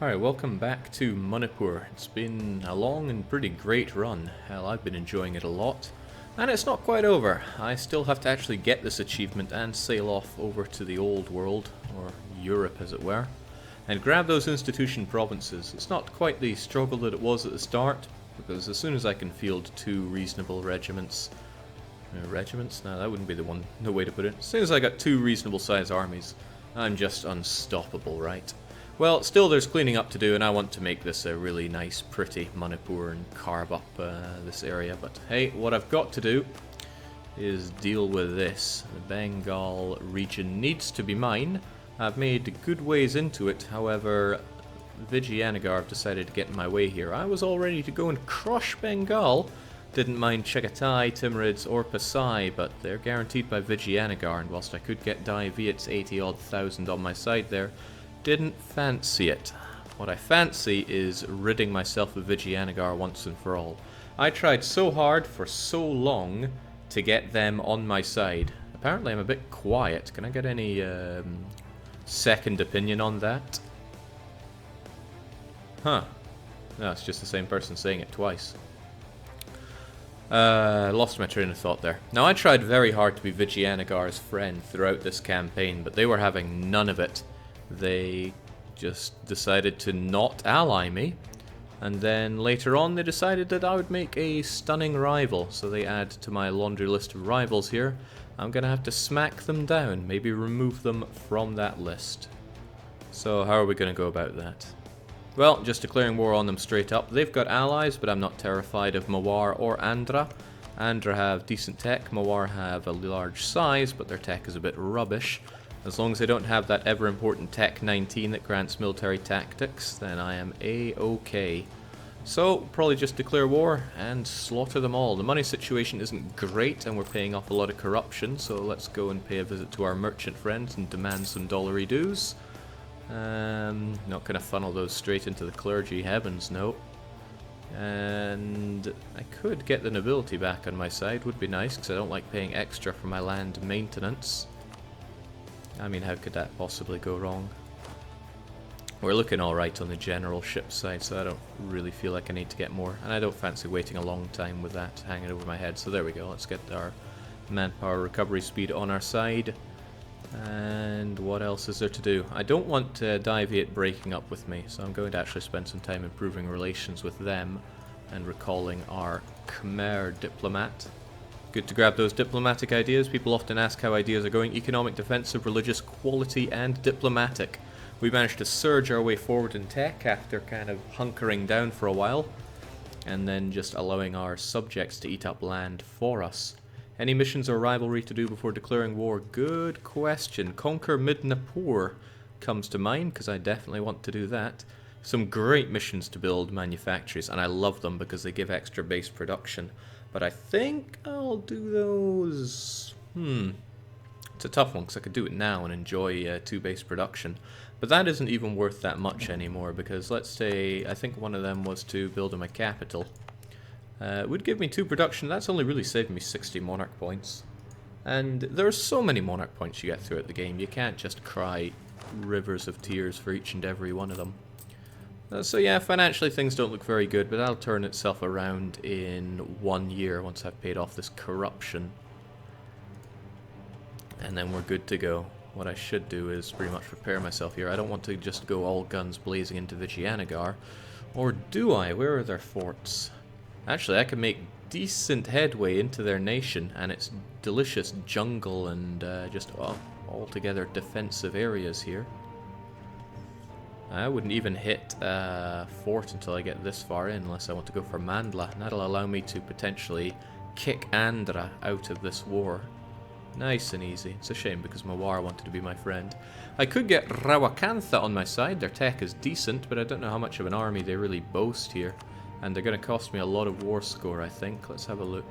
Alright, welcome back to Manipur. It's been a long and pretty great run. Hell, I've been enjoying it a lot. And it's not quite over. I still have to actually get this achievement and sail off over to the old world, or Europe as it were, and grab those institution provinces. It's not quite the struggle that it was at the start, because as soon as I can field two reasonable regiments... regiments? No, that wouldn't be the way to put it. As soon as I got two reasonable sized armies, I'm just unstoppable, right? Well, still there's cleaning up to do, and I want to make this a really nice, pretty Manipur and carve up this area. But hey, what I've got to do is deal with this. The Bengal region needs to be mine. I've made good ways into it, however, Vijayanagar have decided to get in my way here. I was all ready to go and crush Bengal. Didn't mind Chagatai, Timurids, or Pasai, but they're guaranteed by Vijayanagar, and whilst I could get Daiviet's 80-odd thousand on my side there, didn't fancy it. What I fancy is ridding myself of Vijayanagar once and for all. I tried so hard for so long to get them on my side. Apparently I'm a bit quiet. Can I get any second opinion on that? Huh. No, it's just the same person saying it twice. Lost my train of thought there. Now I tried very hard to be Vijayanagar's friend throughout this campaign, but they were having none of it. They just decided to not ally me, and then later on they decided that I would make a stunning rival, so they add to my laundry list of rivals here. I'm gonna have to smack them down, maybe remove them from that list. So how are we gonna go about that? Well, just declaring war on them straight up. They've got allies, but I'm not terrified of Mawar or Andhra. Andhra have decent tech, Mawar have a large size, but their tech is a bit rubbish. As long as they don't have that ever-important Tech 19 that grants military tactics, then I am A-OK. So, probably just declare war and slaughter them all. The money situation isn't great, and we're paying off a lot of corruption, so let's go and pay a visit to our merchant friends and demand some dollary dues. Not going to funnel those straight into the clergy heavens, no. And I could get the nobility back on my side, would be nice, because I don't like paying extra for my land maintenance. I mean, how could that possibly go wrong? We're looking alright on the general ship side, so I don't really feel like I need to get more. And I don't fancy waiting a long time with that hanging over my head. So there we go, let's get our manpower recovery speed on our side. And what else is there to do? I don't want Daiviet breaking up with me, so I'm going to actually spend some time improving relations with them and recalling our Khmer diplomat. Good to grab those diplomatic ideas. People often ask how ideas are going. Economic, defensive, religious, quality, and diplomatic. We managed to surge our way forward in tech after kind of hunkering down for a while, and then just allowing our subjects to eat up land for us. Any missions or rivalry to do before declaring war? Good question. Conquer Manipur comes to mind, because I definitely want to do that. Some great missions to build manufactories, and I love them because they give extra base production. But I think I'll do those... It's a tough one, because I could do it now and enjoy 2 base production. But that isn't even worth that much anymore, because let's say, I think one of them was to build in my capital. It would give me 2 production. That's only really saving me 60 monarch points. And there are so many monarch points you get throughout the game, you can't just cry rivers of tears for each and every one of them. So yeah, financially things don't look very good, but that'll turn itself around in 1 year once I've paid off this corruption. And then we're good to go. What I should do is pretty much prepare myself here. I don't want to just go all guns blazing into Vijayanagar. Or do I? Where are their forts? Actually, I can make decent headway into their nation, and it's delicious jungle and just altogether defensive areas here. I wouldn't even hit a fort until I get this far in, unless I want to go for Mandla. And that'll allow me to potentially kick Andhra out of this war. Nice and easy. It's a shame because Mawar wanted to be my friend. I could get Rawakantha on my side. Their tech is decent, but I don't know how much of an army they really boast here. And they're going to cost me a lot of war score, I think. Let's have a look.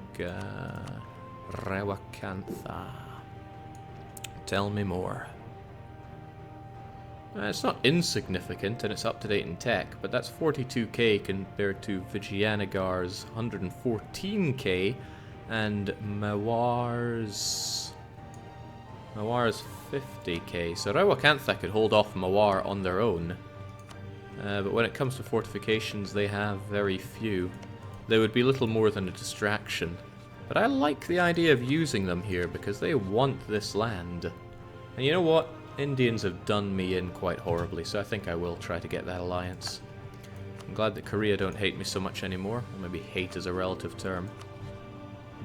Rawakantha. Tell me more. It's not insignificant, and it's up to date in tech, but that's 42k compared to Vijayanagar's 114k, and Mawar's 50k. So Rawakantha could hold off Mawar on their own. But when it comes to fortifications, they have very few. They would be little more than a distraction. But I like the idea of using them here because they want this land. And you know what? Indians have done me in quite horribly, so I think I will try to get that alliance. I'm glad that Korea don't hate me so much anymore. Or maybe hate is a relative term.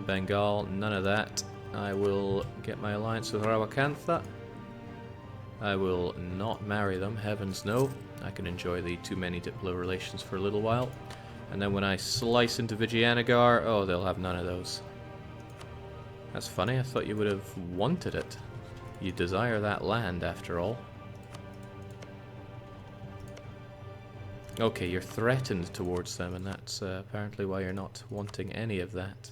Bengal, none of that. I will get my alliance with Rawakantha. I will not marry them, heavens no. I can enjoy the too many Diplo relations for a little while. And then when I slice into Vijayanagar, oh, they'll have none of those. That's funny, I thought you would have wanted it. You desire that land, after all. Okay, you're threatened towards them, and that's apparently why you're not wanting any of that.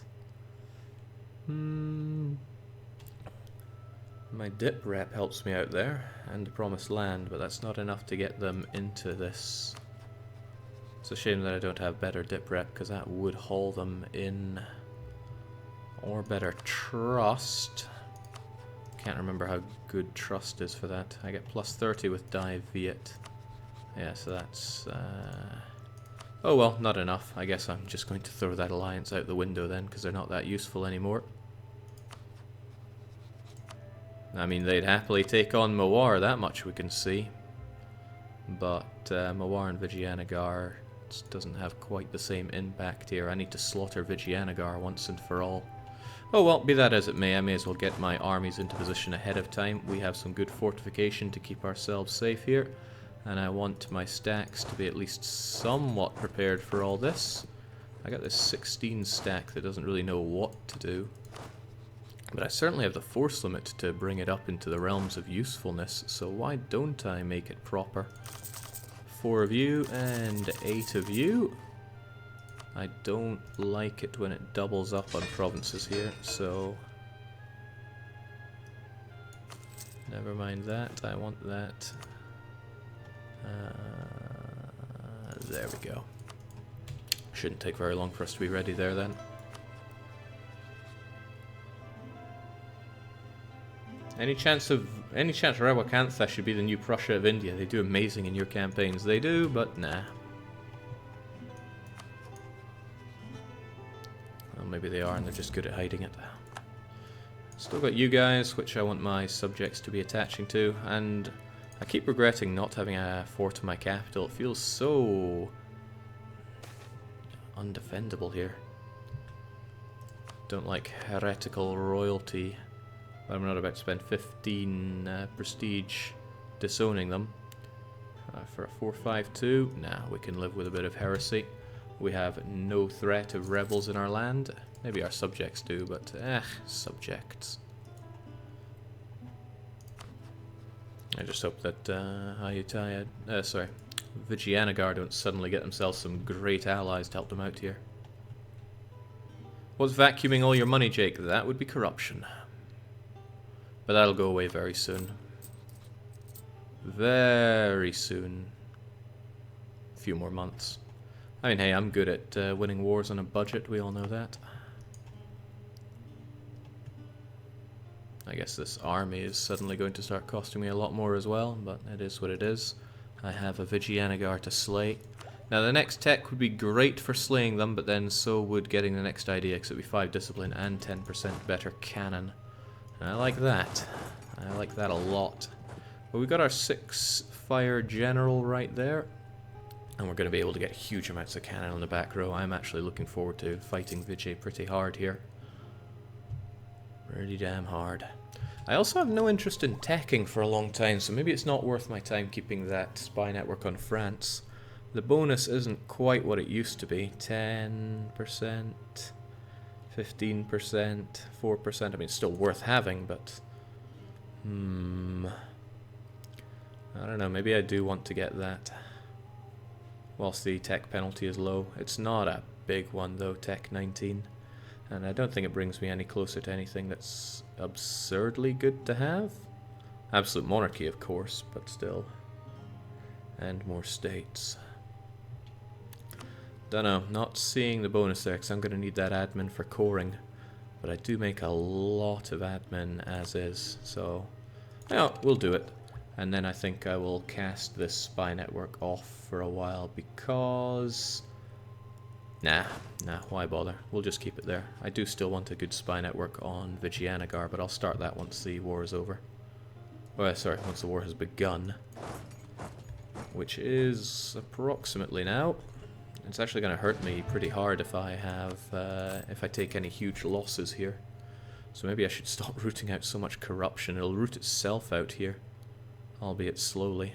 My dip rep helps me out there, and the promised land, but that's not enough to get them into this. It's a shame that I don't have better dip rep, because that would haul them in. Or better trust. Can't remember how good trust is for that. I get plus 30 with Dive Viet. Yeah, so that's... Oh well, not enough. I guess I'm just going to throw that alliance out the window then, because they're not that useful anymore. I mean, they'd happily take on Mawar, that much we can see. But Mawar and Vijayanagar doesn't have quite the same impact here. I need to slaughter Vijayanagar once and for all. Oh well, be that as it may, I may as well get my armies into position ahead of time. We have some good fortification to keep ourselves safe here. And I want my stacks to be at least somewhat prepared for all this. I got this 16 stack that doesn't really know what to do. But I certainly have the force limit to bring it up into the realms of usefulness, so why don't I make it proper? 4 of you and 8 of you. I don't like it when it doubles up on provinces here, so... Never mind that, I want that. There we go. Shouldn't take very long for us to be ready there then. Any chance Rawakantha should be the new Prussia of India? They do amazing in your campaigns. They do, but nah. Well, maybe they are and they're just good at hiding it. Still got you guys, which I want my subjects to be attaching to, and I keep regretting not having a fort in my capital. It feels so undefendable here. Don't like heretical royalty. I'm not about to spend 15 prestige disowning them. For a 452, nah, we can live with a bit of heresy. We have no threat of rebels in our land. Maybe our subjects do, but subjects. I just hope that Vijayanagar don't suddenly get themselves some great allies to help them out here. What's vacuuming all your money, Jake? That would be corruption. But that'll go away very soon. Very soon. A few more months. I mean, hey, I'm good at winning wars on a budget, we all know that. I guess this army is suddenly going to start costing me a lot more as well, but it is what it is. I have a Vijayanagar to slay. Now the next tech would be great for slaying them, but then so would getting the next idea, because it would be 5 discipline and 10% better cannon. And I like that. I like that a lot. Well, we got our 6 fire general right there. And we're going to be able to get huge amounts of cannon on the back row. I'm actually looking forward to fighting Vijay pretty hard here. Pretty damn hard. I also have no interest in teching for a long time, so maybe it's not worth my time keeping that spy network on France. The bonus isn't quite what it used to be. 10%, 15%, 4%. I mean, it's still worth having, but... I don't know, maybe I do want to get that. Whilst the tech penalty is low. It's not a big one though, tech 19. And I don't think it brings me any closer to anything that's absurdly good to have. Absolute monarchy, of course, but still. And more states. Dunno, not seeing the bonus there, because I'm going to need that admin for coring. But I do make a lot of admin as is, so... yeah, we'll do it. And then I think I will cast this spy network off for a while because... Nah, why bother? We'll just keep it there. I do still want a good spy network on Vijayanagar, but I'll start that once the war is over. Well, sorry, once the war has begun. Which is approximately now. It's actually going to hurt me pretty hard if I have, if I take any huge losses here. So maybe I should stop rooting out so much corruption. It'll root itself out here, albeit slowly.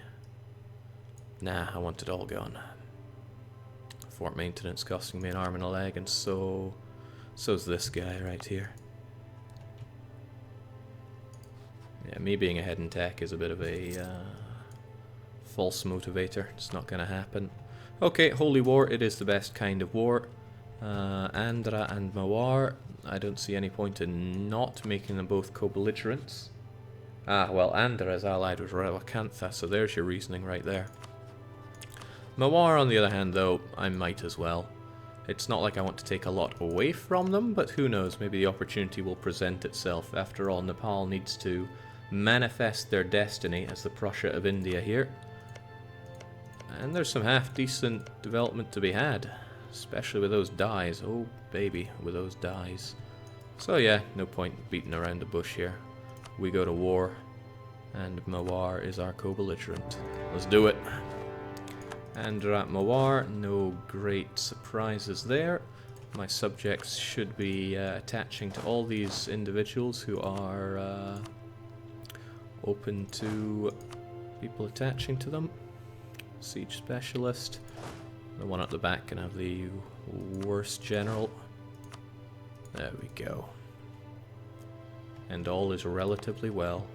Nah, I want it all gone. Fort maintenance costing me an arm and a leg, and so's this guy right here. Yeah, me being ahead in tech is a bit of a false motivator. It's not going to happen. Okay, Holy War, it is the best kind of war. Andhra and Mewar, I don't see any point in not making them both co-belligerents. Ah, well, Andhra is allied with Rawakantha, so there's your reasoning right there. Mewar, on the other hand, though, I might as well. It's not like I want to take a lot away from them, but who knows, maybe the opportunity will present itself. After all, Nepal needs to manifest their destiny as the Prussia of India here. And there's some half-decent development to be had, especially with those dyes. Oh, baby, with those dyes. So yeah, no point beating around the bush here. We go to war, and Mewar is our co-belligerent. Let's do it. Andhra Mewar, no great surprises there. My subjects should be attaching to all these individuals who are open to people attaching to them. Siege specialist. The one at the back can have the worst general. There we go. And all is relatively well.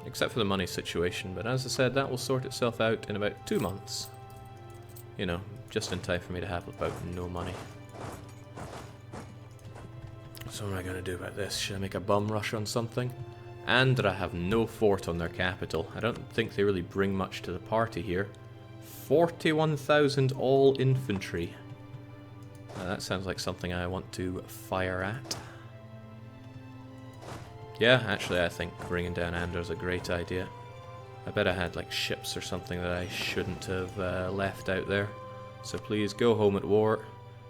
Except for the money situation, but as I said, that will sort itself out in about 2 months. You know, just in time for me to have about no money. So what am I going to do about this? Should I make a bum rush on something? Andhra have no fort on their capital. I don't think they really bring much to the party here. 41,000 all infantry. That sounds like something I want to fire at. Yeah, actually I think bringing down Andhra is a great idea. I bet I had like ships or something that I shouldn't have left out there. So please go home at war.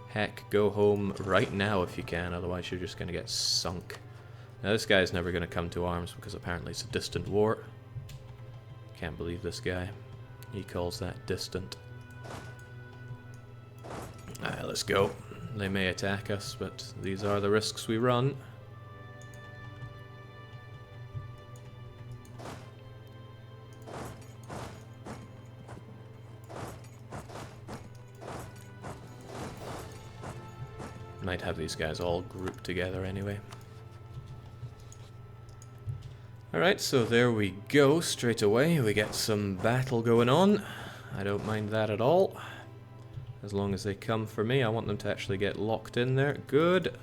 Heck, go home right now if you can, otherwise you're just going to get sunk. Now this guy's never going to come to arms because apparently it's a distant war. Can't believe this guy. He calls that distant. Alright, let's go. They may attack us, but these are the risks we run. Might have these guys all grouped together anyway. Alright, so there we go. Straight away we get some battle going on. I don't mind that at all. As long as they come for me, I want them to actually get locked in there. Good.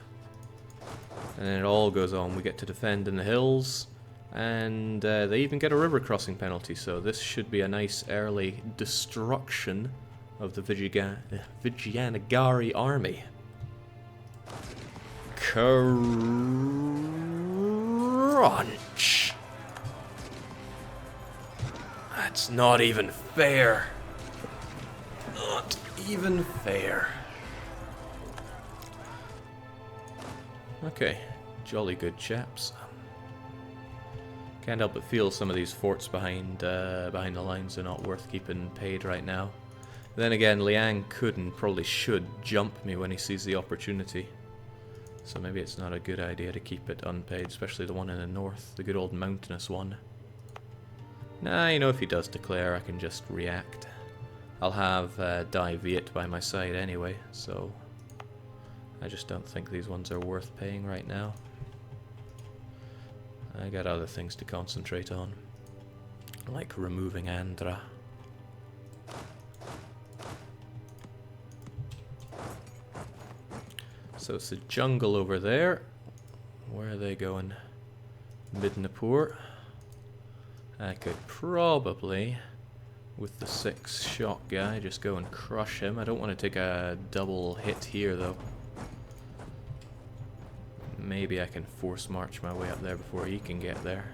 And then it all goes on. We get to defend in the hills. And they even get a river crossing penalty, so this should be a nice early destruction of the Vijayanagari army. Crunch! That's not even fair. Not even fair. Okay, jolly good chaps. Can't help but feel some of these forts behind the lines are not worth keeping paid right now. Then again, Liang could and probably should jump me when he sees the opportunity. So maybe it's not a good idea to keep it unpaid, especially the one in the north, the good old mountainous one. Nah, you know, if he does declare, I can just react. I'll have Dai Viet by my side anyway, so I just don't think these ones are worth paying right now. I got other things to concentrate on, like removing Andhra. So it's a jungle over there. Where are they going? Midnapur. I could probably, with the 6-shot guy, just go and crush him. I don't want to take a double hit here though. Maybe I can force march my way up there before he can get there.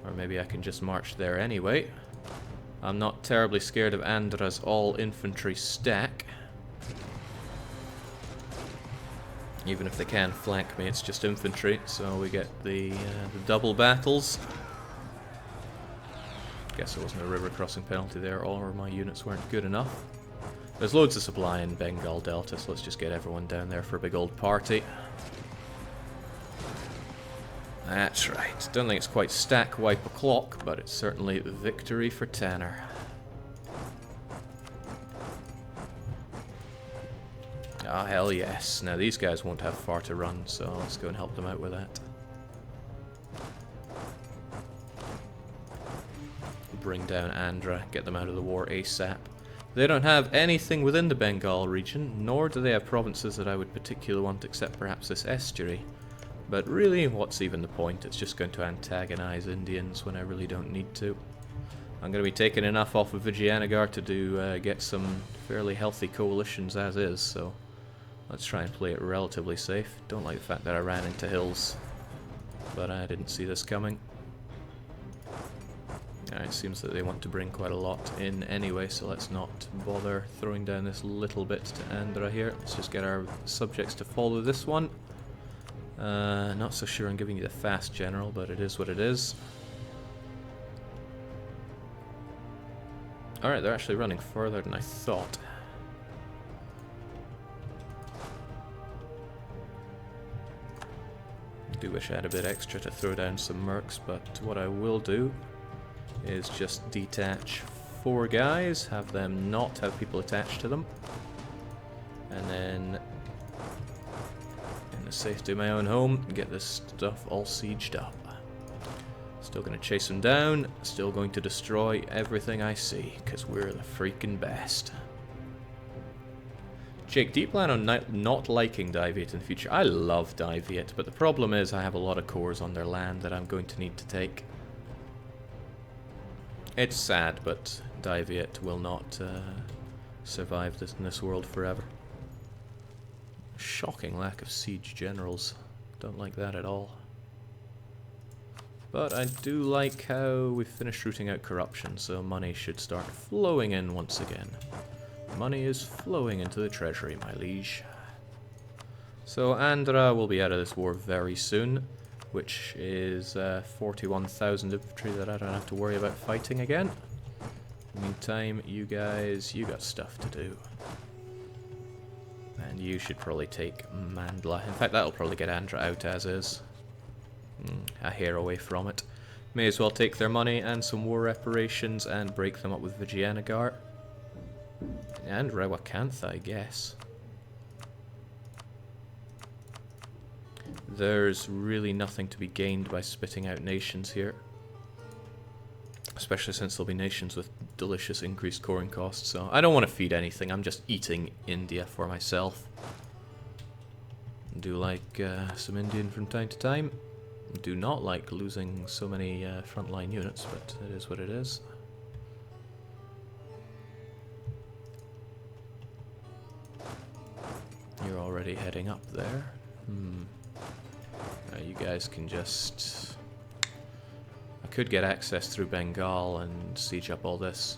Or maybe I can just march there anyway. I'm not terribly scared of Andra's all-infantry stack. Even if they can flank me, it's just infantry, so we get the double battles. Guess there wasn't a river crossing penalty there, or my units weren't good enough. There's loads of supply in Bengal Delta, so let's just get everyone down there for a big old party. That's right. Don't think it's quite stack wipe o'clock, but it's certainly victory for Tanner. Ah, hell yes. Now these guys won't have far to run, so let's go and help them out with that. Bring down Andhra, get them out of the war ASAP. They don't have anything within the Bengal region, nor do they have provinces that I would particularly want, except perhaps this estuary. But really, what's even the point? It's just going to antagonize Indians when I really don't need to. I'm going to be taking enough off of Vijayanagar to get some fairly healthy coalitions as is, so let's try and play it relatively safe. Don't like the fact that I ran into hills, but I didn't see this coming. It seems that they want to bring quite a lot in anyway, so let's not bother throwing down this little bit to Andhra here. Let's just get our subjects to follow this one. Not so sure I'm giving you the fast general, but it is what it is. Alright, they're actually running further than I thought. I do wish I had a bit extra to throw down some mercs, but what I will do is just detach 4 guys, have them not have people attached to them, and then in the safety of my own home, get this stuff all sieged up. Still going to chase them down, still going to destroy everything I see, because we're the freaking best. Jake, do you plan on not liking Daiviet in the future? I love Daiviet, but the problem is I have a lot of cores on their land that I'm going to need to take. It's sad, but Daiviet will not survive in this world forever. Shocking lack of siege generals. Don't like that at all. But I do like how we've finished rooting out corruption, so money should start flowing in once again. Money is flowing into the treasury, my liege. So Andhra will be out of this war very soon, which is 41,000 infantry that I don't have to worry about fighting again. In the meantime, you guys, you got stuff to do. And you should probably take Mandla. In fact, that'll probably get Andhra out as is. A hair away from it. May as well take their money and some war reparations and break them up with Vijayanagar. And Rewakantha, I guess. There's really nothing to be gained by spitting out nations here. Especially since there'll be nations with delicious increased coring costs, so I don't want to feed anything, I'm just eating India for myself. I do like some Indian from time to time. I do not like losing so many frontline units, but it is what it is. You're already heading up there. You guys can just... I could get access through Bengal and siege up all this.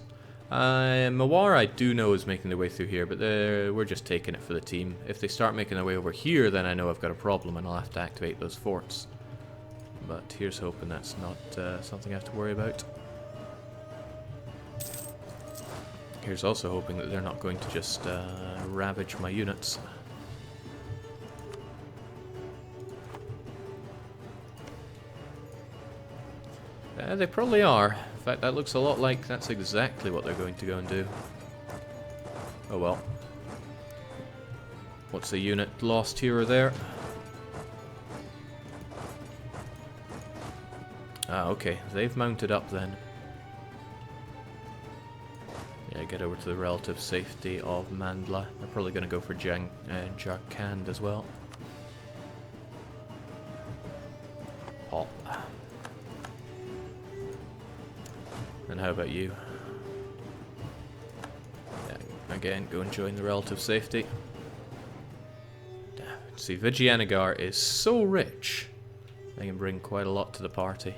Mawar I do know is making their way through here, but we're just taking it for the team. If they start making their way over here, then I know I've got a problem and I'll have to activate those forts. But here's hoping that's not something I have to worry about. Here's also hoping that they're not going to just ravage my units. They probably are. In fact, that looks a lot like that's exactly what they're going to go and do. Oh well. What's a unit lost here or there? Ah, okay. They've mounted up then. Yeah, get over to the relative safety of Mandla. They're probably going to go for Jharkhand as well. Pop. And how about you? Yeah, again, go and join the relative safety. Damn. See, Vijayanagar is so rich, they can bring quite a lot to the party.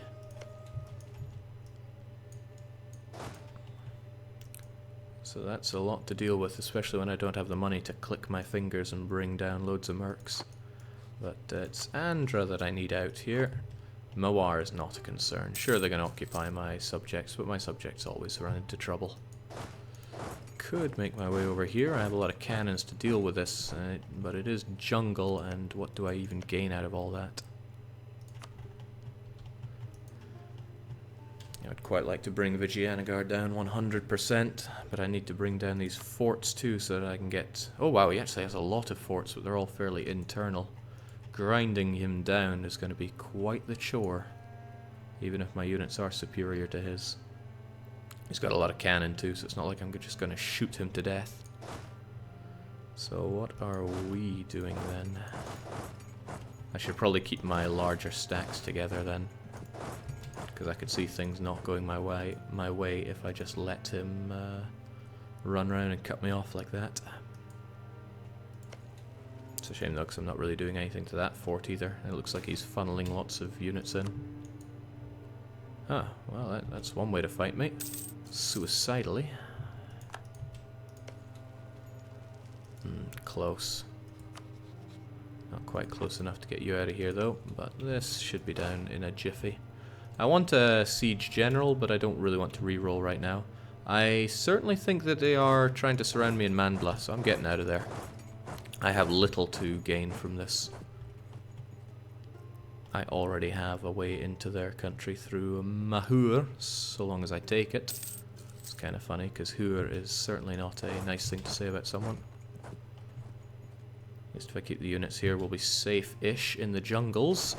So that's a lot to deal with, especially when I don't have the money to click my fingers and bring down loads of mercs. But it's Andhra that I need out here. Mawar is not a concern. Sure, they're going to occupy my subjects, but my subjects always run into trouble. Could make my way over here. I have a lot of cannons to deal with this, but it is jungle, and what do I even gain out of all that? I'd quite like to bring Vijayanagar down 100%, but I need to bring down these forts too so that I can get... Oh wow, he actually has a lot of forts, but they're all fairly internal. Grinding him down is going to be quite the chore, even if my units are superior to his. He's got a lot of cannon too, so it's not like I'm just going to shoot him to death. So what are we doing then? I should probably keep my larger stacks together then, because I could see things not going my way if I just let him run around and cut me off like that. It's a shame though, because I'm not really doing anything to that fort either. It looks like he's funneling lots of units in. Ah, well that's one way to fight me. Suicidally. Close. Not quite close enough to get you out of here though, but this should be down in a jiffy. I want a siege general, but I don't really want to reroll right now. I certainly think that they are trying to surround me in Mandla, so I'm getting out of there. I have little to gain from this. I already have a way into their country through Mahur, so long as I take it. It's kind of funny, because Hur is certainly not a nice thing to say about someone. At least if I keep the units here, we'll be safe-ish in the jungles.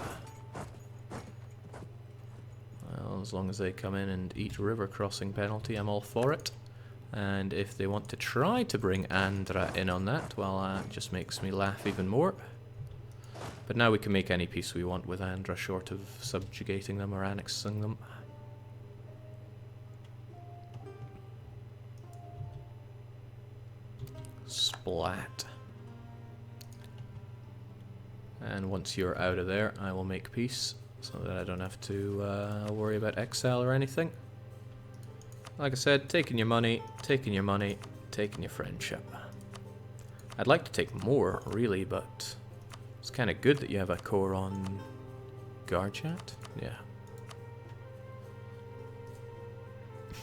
Well, as long as they come in and eat river crossing penalty, I'm all for it. And if they want to try to bring Andhra in on that, well, that just makes me laugh even more. But now we can make any peace we want with Andhra, short of subjugating them or annexing them. Splat. And once you're out of there, I will make peace, so that I don't have to worry about exile or anything. Like I said, taking your money, taking your money, taking your friendship. I'd like to take more, really, but it's kind of good that you have a core on Garjat.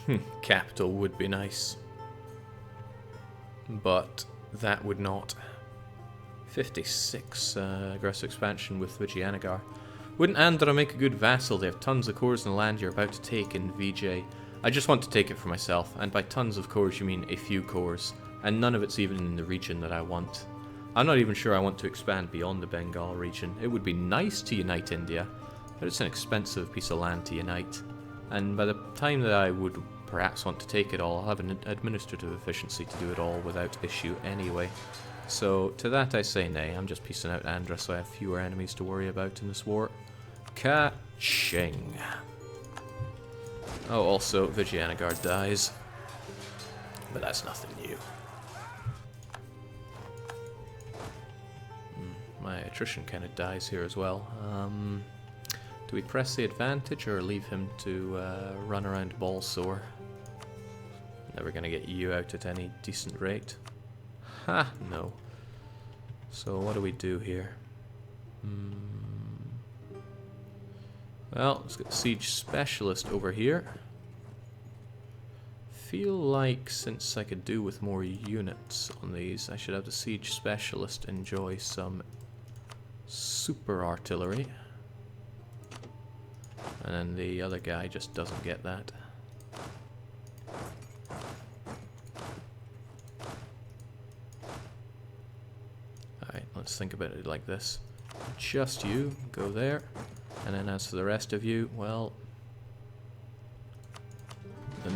Yeah. Capital would be nice, but that would not. 56 aggressive expansion with Vijayanagar. Wouldn't Andhra make a good vassal? They have tons of cores in the land you're about to take in VJ. I just want to take it for myself, and by tons of cores you mean a few cores, and none of it's even in the region that I want. I'm not even sure I want to expand beyond the Bengal region. It would be nice to unite India, but it's an expensive piece of land to unite. And by the time that I would perhaps want to take it all, I'll have an administrative efficiency to do it all without issue anyway. So to that I say nay. I'm just piecing out Andhra so I have fewer enemies to worry about in this war. Ka-ching. Oh, also Vijayanagar dies, but that's nothing new. My attrition kind of dies here as well. Do we press the advantage or leave him to run around ball sore? Never gonna get you out at any decent rate. Ha! No. So what do we do here? Well, let's get Siege Specialist over here. Feel like since I could do with more units on these, I should have the Siege Specialist enjoy some super artillery. And then the other guy just doesn't get that. Alright, let's think about it like this. Just you, go there. And then as for the rest of you, well,